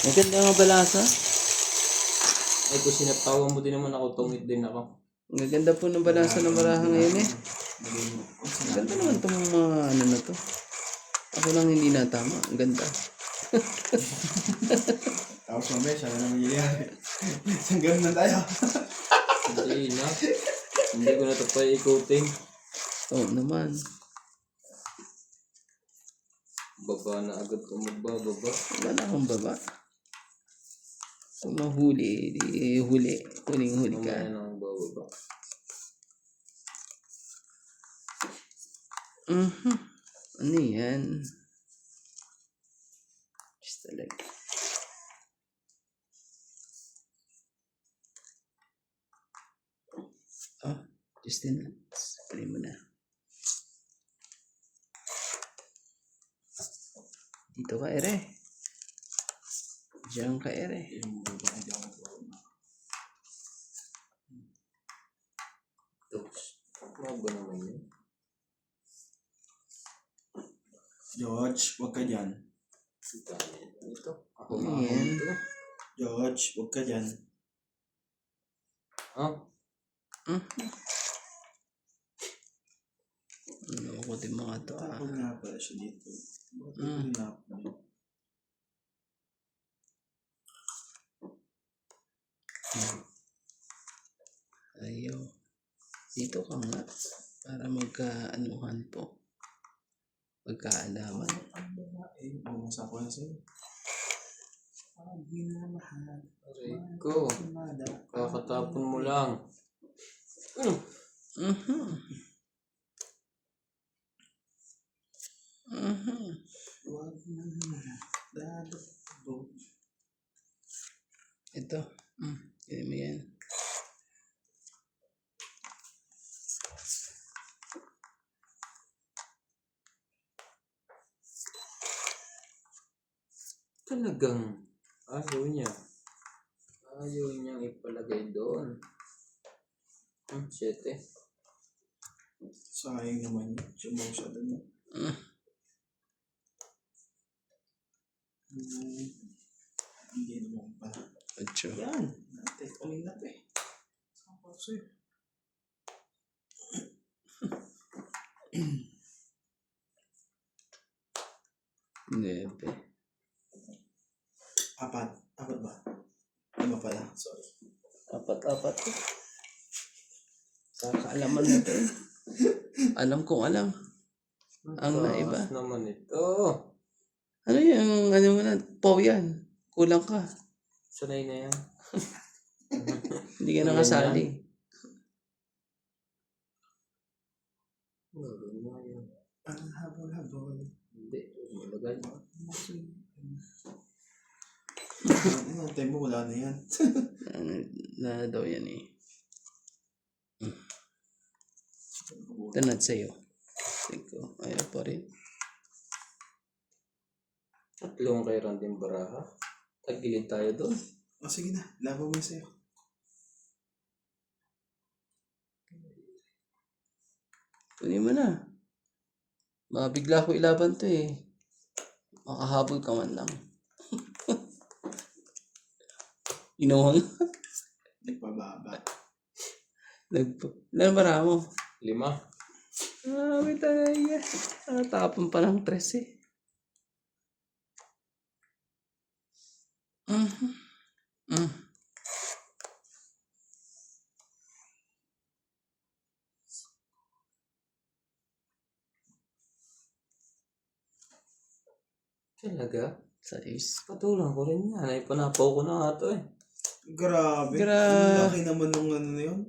Maganda nga balasa. Ay, kung sinapawan mo din naman ako, tungit din ako. Maganda po ng balasa ng baraha ngayon eh. Ganda naman itong mga ano na to. Ako lang hindi natama. Ang ganda. Tapos mamaya, siya na naman nangyayari. Hanggang na tayo. Hindi na. Hindi ko na ito pa ikutin. Oo naman. Baba na agad ko magbababa. Wala na akong baba. Kung mahuli, di huli. Huling-huli ka. Mamaya na akong bababa. Ano yan? Just talaga. Oh, Justin. Pali mo na. Dito ka, ere. Diyan ka, ere. Tapos, mago naman yun. George, huwag ka dyan. Ito. Ako Ano yan? maahon ito. George, huwag ka dyan. Ha? Ano ko din mga to ah. Tapos nga pala siya dito. Bakit na ako? Ayaw. Dito ka nga. Para magka-anuhan po. Magkaalaman. Eh, bumasa ko na sa'yo. Hindi na mahal. Aray ko. Kakatapon mo lang. Huwag na. Dado. Ito. Hindi mo yan. Talagang ayaw niya. Ayaw niyang ipalagay doon. 7. Sayang naman yun. Sumaw siya doon. Hindi naman pala. Ocho. Yan. Natin. Kunin natin. Saan pa sa'yo? Nuebe. Apat. Apat ba? Lima pala. Sorry. Apat-apat. Kakaalaman na to eh. Alam kong alam. Ang naiba. Taas naman ito. Ano yung ano mo na? Po yan. Kulang ka. Sanay na yan. Hindi ka nakasali. Wala na yun. Ang habol-habol. Hindi. Malagay. Ano, time mo wala na yan. Ano na daw yan eh. Ito na sa'yo. Tingko. Ayaw pa rin. Tatlong kay Randing Baraha. Tagilid tayo doon. O sige na. Laban mo sa'yo. Kunin mo na. Mabigla ko ilaban to eh. Makahabol ka man lang. Inuhang. Nagpababa. Ilan bara mo? 5. Wait talaga. Tapon pa ng 13. Talaga? 6. Patulang ko rin yan. Ay, panapaw ko na nga ito eh. Grabe. Grabe. Ang laki naman nung ano na yun.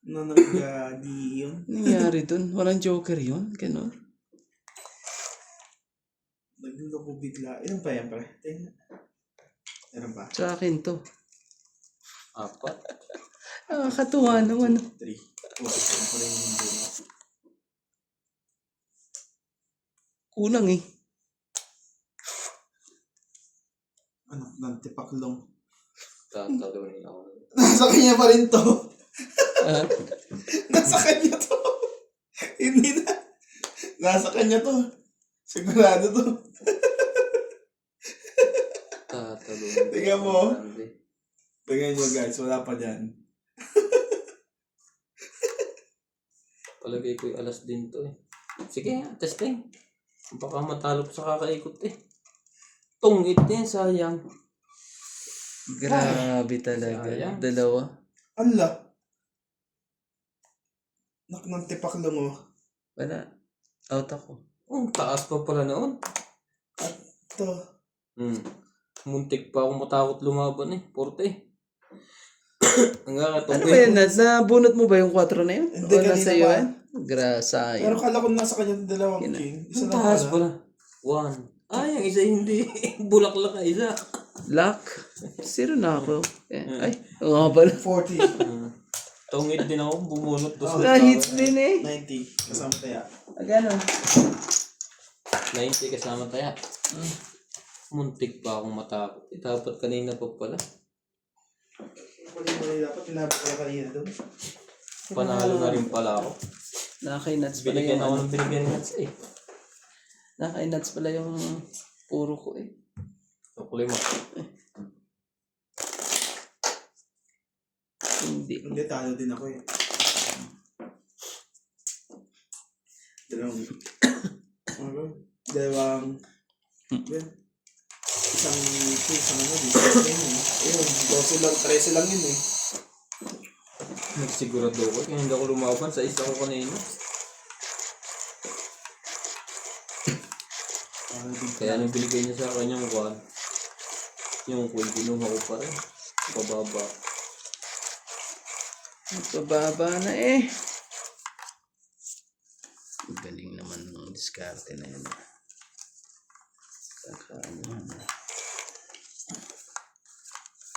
Nananggadi yun. Nangyari dun? Walang joker yun? Ganon? Nagluloko bigla. Ilan pa yan pare? Tingnan. Meron pa? Sa akin to. 4. Nakakatuwa naman. 3. Wow, ito pala yung mundo na. Kulang eh. Anak ng tipaklong. Tatalunin ako. Nasa kanya pa rin to. Nasa kanya to. Hindi na. Nasa kanya to. Sigurado to. Tatalon. Tingnan mo. Grande. Tingnan nyo guys, wala pa dyan. Palagay ko yung alas din to eh. Sige, testing. Baka matalo sa kakaikot eh. Tungit din, sayang. Grabe talaga. Sayang. Dalawa. Ala. Nak ng tipak lang oh. Wala. Out ako. Ang taas pa pala noon. Ito. Muntik pa akong matakot lumaban eh. Porte. Hanggang Ano ba yan? Nabunot mo ba yung 4 na yun? Hindi, O kanina nasa iyo pa. yan? Sayang. Pero kala ko nasa kanya dalawang king. Isa Ang lang taas pala. pala. 1. Ay, ang isa hindi. Bulaklak ka isa. Luck. 0 na ako. Ay, oo nga pala. 40. Tungit din ako. Bumunot to. Na-hits din eh. 90. Kasama taya. Gano'n? 90 kasama taya. Muntik pa akong matakot. Dapat kanina pa pala. Mali dapat. Tinabot ko na kanina doon. Panalo na rin pala ako. Nakakay-nuts pala Binigyan yung ako ano. ng binigyan nuts eh. Nakakay-nuts pala yung puro ko eh. Tukli mo. Hindi. Hindi, talo din ako eh. Dalawang isang isang ano dito. Ayun, 12 lang, 13 lang yun eh. Nagsigurado ko. Kaya hindi ako lumaban sa isa ko kanina. Kaya nung binigay niya sa akin yung kwan, yung queen, kinuha ko pa rin. Pababa. Pababa na eh. Galing naman ng diskarte na yun. Kakaano na.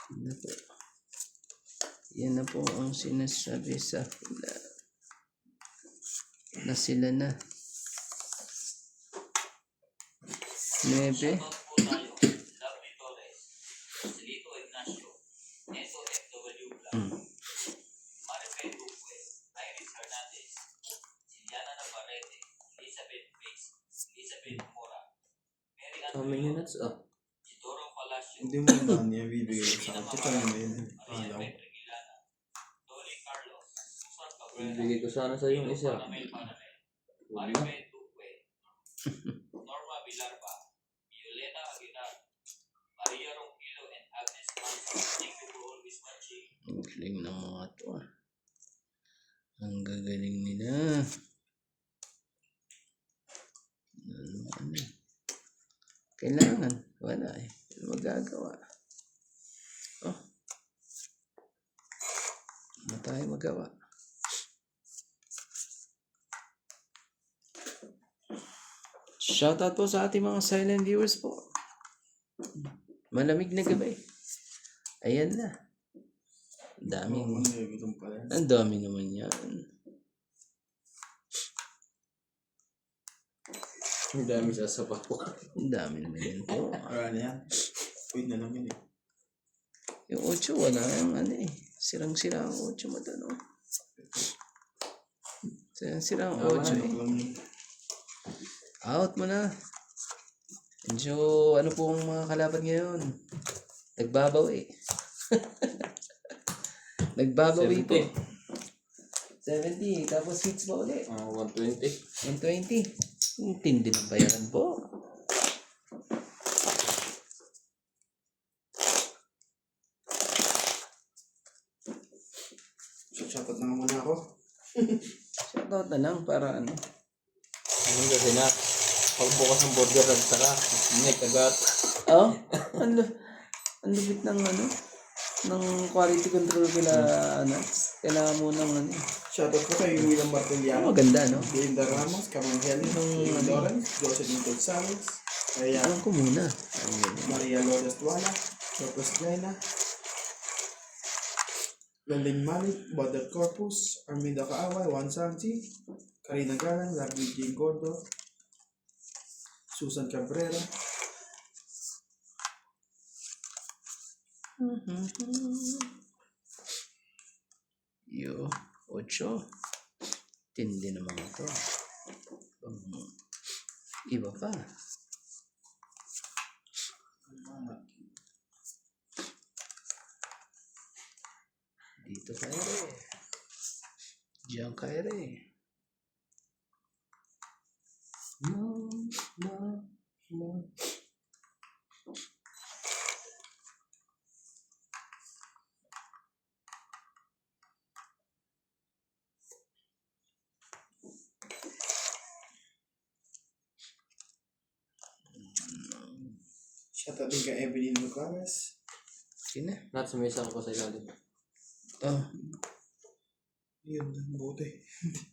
Yan na po. Yan na po ang sinasabi sa hula. Na sila na. 9. Kami niya nuts ah. Hindi mo na niya bibigay sa akin. Ito naman yun. Ilaw. Bibigay ko sana sa yung isa. Huwag na. Ang galing ng mga to ah. Ang gagaling nila. Ano? Kailangan. Wala eh. Ano magagawa? Oh. Ano tayo magawa? Shoutout po sa ating mga silent viewers po. Malamig na gabi. Ayan na. Ang dami. Ang dami naman yan. Ang dami sasapaw ko. Ang dami naman yan po. Wala na yan. Wait na lang yun eh. Yung 8 wala yung ano eh. Sirang-sira ang 8 mo doon. Oh. Sirang-sira ang 8 eh. Out mo na. Medyo ano po ang mga kalaban ngayon. Nagbabawi. Nagbabawi po. 70. Tapos hits pa ulit. 120. 120. Ang tindi ng bayaran po. Shoutout na nga muna ako. Shoutout na lang para ano. Ano kasi na? Pagbukas ng burger at saka neck agad. Oh, ang lupit ng ano, ng quality control kila Nuts. Kailangan mo ng ano. Shoutout ko kay William Martiliano. Maganda, no? Belinda Ramos, Carmen Helen, Leo Lawrence, Jocelyn Gonzalez, kaya Alam ko muna. Maria Lourdes Tuala, Corpus Jaina, Laling Malik, Badat Corpus, Arminda Kaaway, Juan Santi, Karina Galan, Larry Jane Gordo, Susan Cabrera, Yo, 8. Tindi na mga to. Iba pa. Dito ka ere. Diyan ka ere. No, no, no. Shoutout din kay Evelyn Lucaras. Sige na. Sumisang ko sa ilalim. Oh, Yun, buti.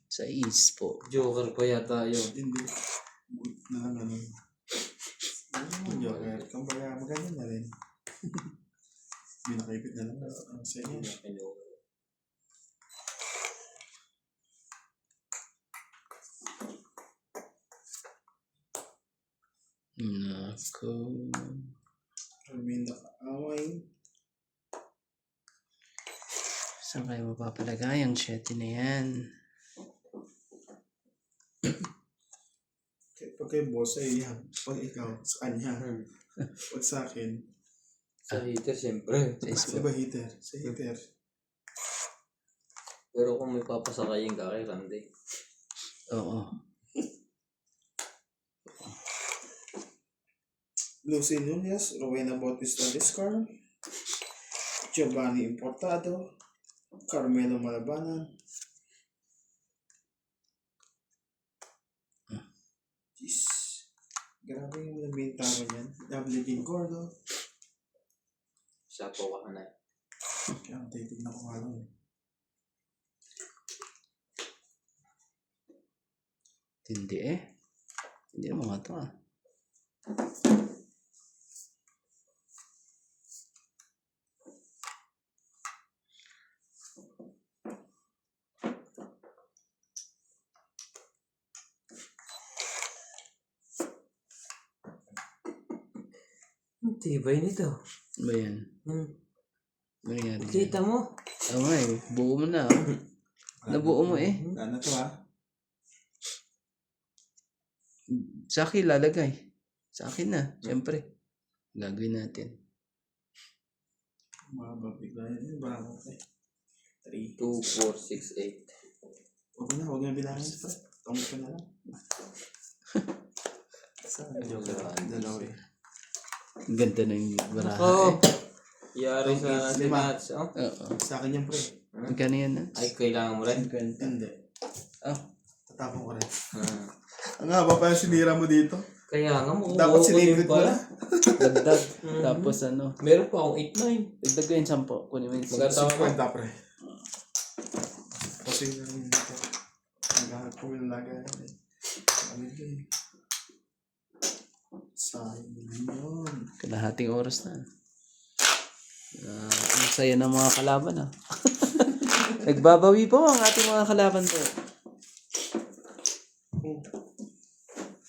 sa is po. Joker pa yata yun. Hindi. Buti na lang ano. Joker. Kumbaga, maganda na rin. Hindi nakaipit na lang. Ang sa inyo. Nako. Arminda Kaaway. Saan kayo mapapalagay ang 7 na yan? Pag kay boss ay yan. Pag ikaw, sa kanya. Pag sa akin. Sa heater, siyempre. Sa iba heater. Sa heater. Pero kung may papasakayin ka kay Randy. Oo. Lucy Nunez, Rowena Bautista Discar, Giovanni Importado, Carmelo Malabanan. Jeez. Grabe yung nabintama niyan. W. King Gordo. Siya po ka na. Kaya ang titignan ko nga lang. Hindi eh. Hindi naman nga ito ah. Ang tibay nito. Ano ba yan? Hmm. Ano nangyari dyan? Kita mo? Oo nga eh. Buo mo na oh. Nabuo mo eh. Ano to ha? Sa akin lalagay. Sa akin na. Siyempre. Gagawin natin. Mababigla yun. Bravo ka 3. 2, 4, 6, 8. Huwag na bilangin pa. Kamot ka na lang. Saan? Dalawa eh. Ang ganda na yung baraha Oh! eh. Yari sa natin Lima. nuts. Oh. Oo. Sa akin yan pre. Magkano yan na? Ay, kailangan mo rin. Hindi. Oh. Tatapon ko rin. Ah. Ang haba pa yung sinira mo dito. Kaya nga mo. Dapat sinigit mo na. Dagdag. Tapos ano. Meron pa akong 8-9. Dagdag ko yung 10. Kunin mo yung 6. Maganda ka. 50 pre. Kasi yung naghahanap ko yung lagay. Ano yun? Sayang yun. Kalahating oras na. Ang saya ng mga kalaban ah. Nagbabawi po ang ating mga kalaban po.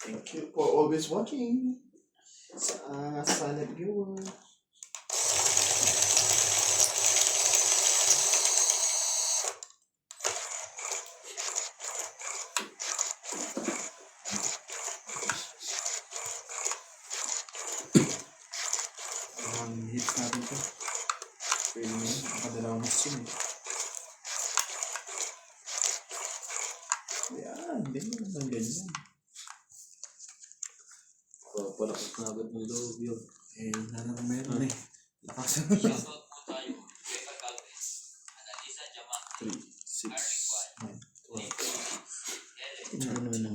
Thank you for always watching. Silent viewer. Hits natin to. Pwede mo yun. Nakadalawang hits yun eh. Yan. Hindi mo naman ganyan. Palakot na agad ng loob yun. Eh, wala naman meron eh. Lakas na. 3, 6, 9, 12. Ano naman ang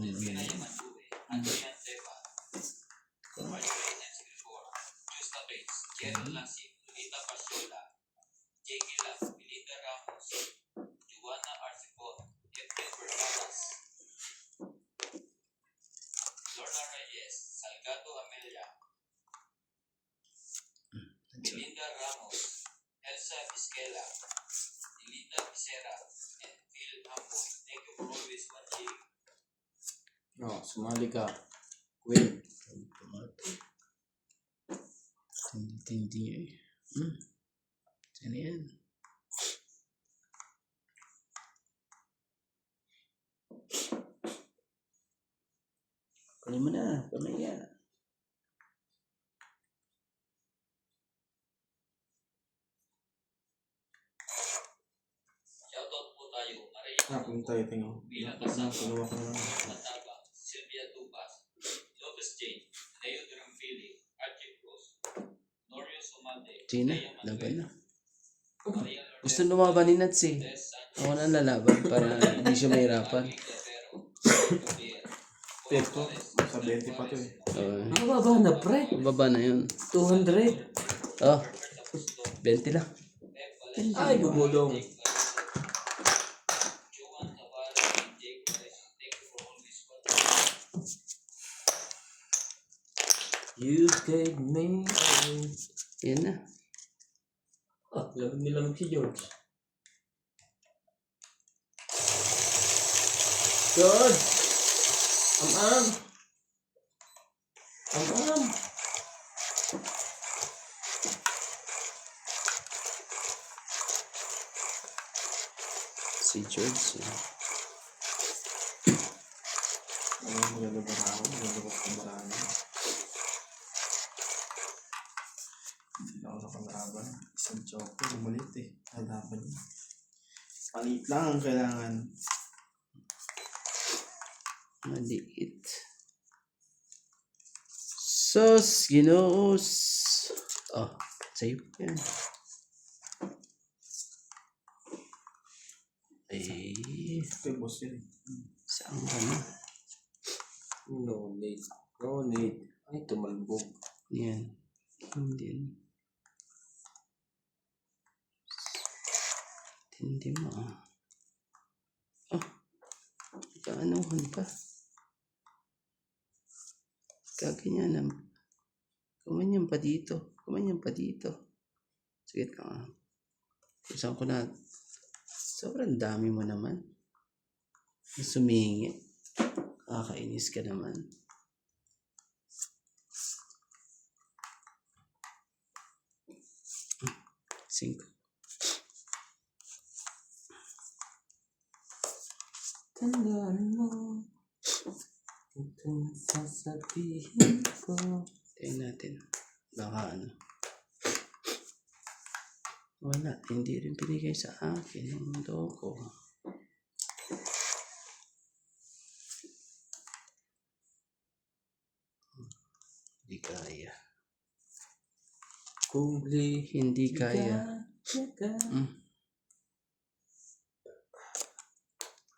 Melinda Ramos, Elsa Vizquela, Elita Becerra, and Phil Ambon. Thank you for always watching. Oh, sumali ka. Queen. Tindi eh. Saan yan? Kunin mo na. Pamaya. Kung tayo tingnan. Kinuha ko na lang. Mataba, Sylvia Tupas, Lopez Jane, Leo Durangfili, Archie Cruz, Norio Sumate, Gina, Lea laban na. Maria Gusto lumaban ni Nats eh. Lourdes Sanchez, Ako na lalaban para hindi siya mahirapan. Guerrero, Javier, Ito, sa 20 pa to eh. Mababa na, pre. Baba na yun. 200. Oh, 20 lang. Ay, gumulong. Joan Navarro, and Jake Perez. Thank you for always watching. You gave me Yan na. nilamig si George. George! Am-am! Am-am! Si George. Yan. Maganda ba ako? Maganda ba ako marami? Hindi ako nakalaban. Isang choke. Umalit eh. Halaban niya. Palit lang ang kailangan. Maliit. Sos, ginoos. Oh, save yan. Eh, Ito yung boss yun eh. saan ka na? No need. No need. Ay, tumalbog. Yan. Hindi. Hindi mo ah. Oh, kaanuhan pa. Kaganyan na. Kumanyan pa dito. Kumanyan pa dito. Sige ka nga. Saan ko na. Sobrang dami mo naman. Sumingi. Kakainis ka naman. Cinco. Tandaan mo. Itong sasabihin ko. Tingnan natin. Baka ano. Wala. Hindi rin binigay sa akin yung loko. Hindi kaya. Kung Hindi kaya. ka.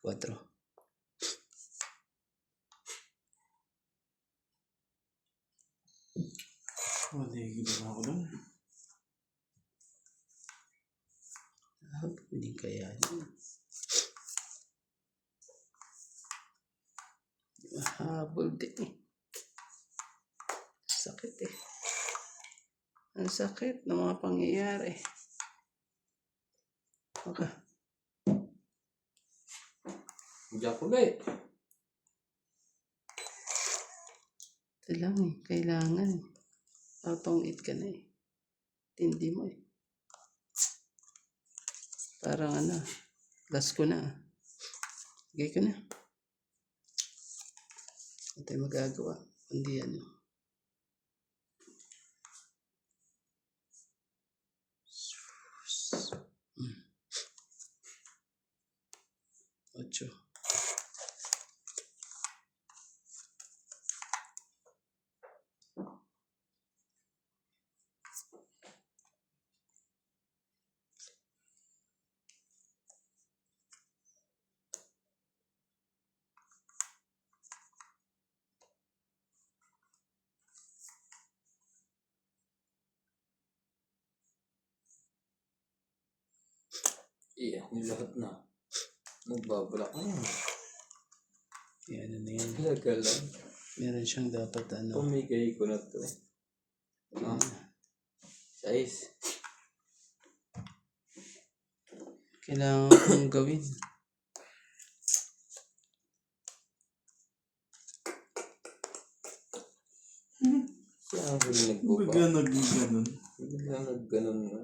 4. Wala yung ginawa ko doon. Hindi kaya yun. Mahabol din eh. Sakit eh. Ang sakit ng mga pangyayari. Okay. Diyan ko ulit. Ito lang eh. Kailangan. Outong it ka na eh. Tindi mo eh. Parang ano. Last ko na. Gay ko na. Ito yung magagawa. Kundi ano. Ocho. Iya, nilahat na. Nagbabalak na yun. Yan ano yan. Talaga lang. Meron siyang dapat ano. Pumigay ko na to eh. Size. Kailangan kong gawin. Siya ang huli nagbuba. Bigla nag-ganon. Bigla nagganon nga.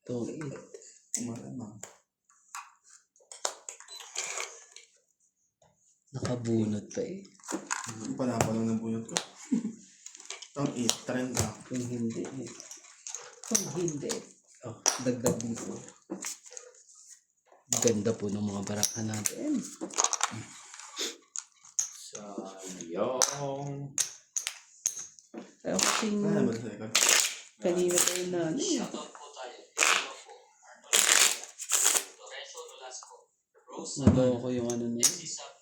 Itong it. Malamang. Nakabalik. Bunot pa eh. Panapa lang ng bunot ko. Ang 8, 30. Kung hindi eh. Kung hindi. Oh, dagdag dito. Ganda po ng mga barahan natin. Sayang. Kaya kasing Ano ba sa likod? kanina tayo na ano eh. Shoutout po tayo. Hello po. Arnold Lorenzo Nolasco. Rose Nagawa ko yung ano na yun. Sisap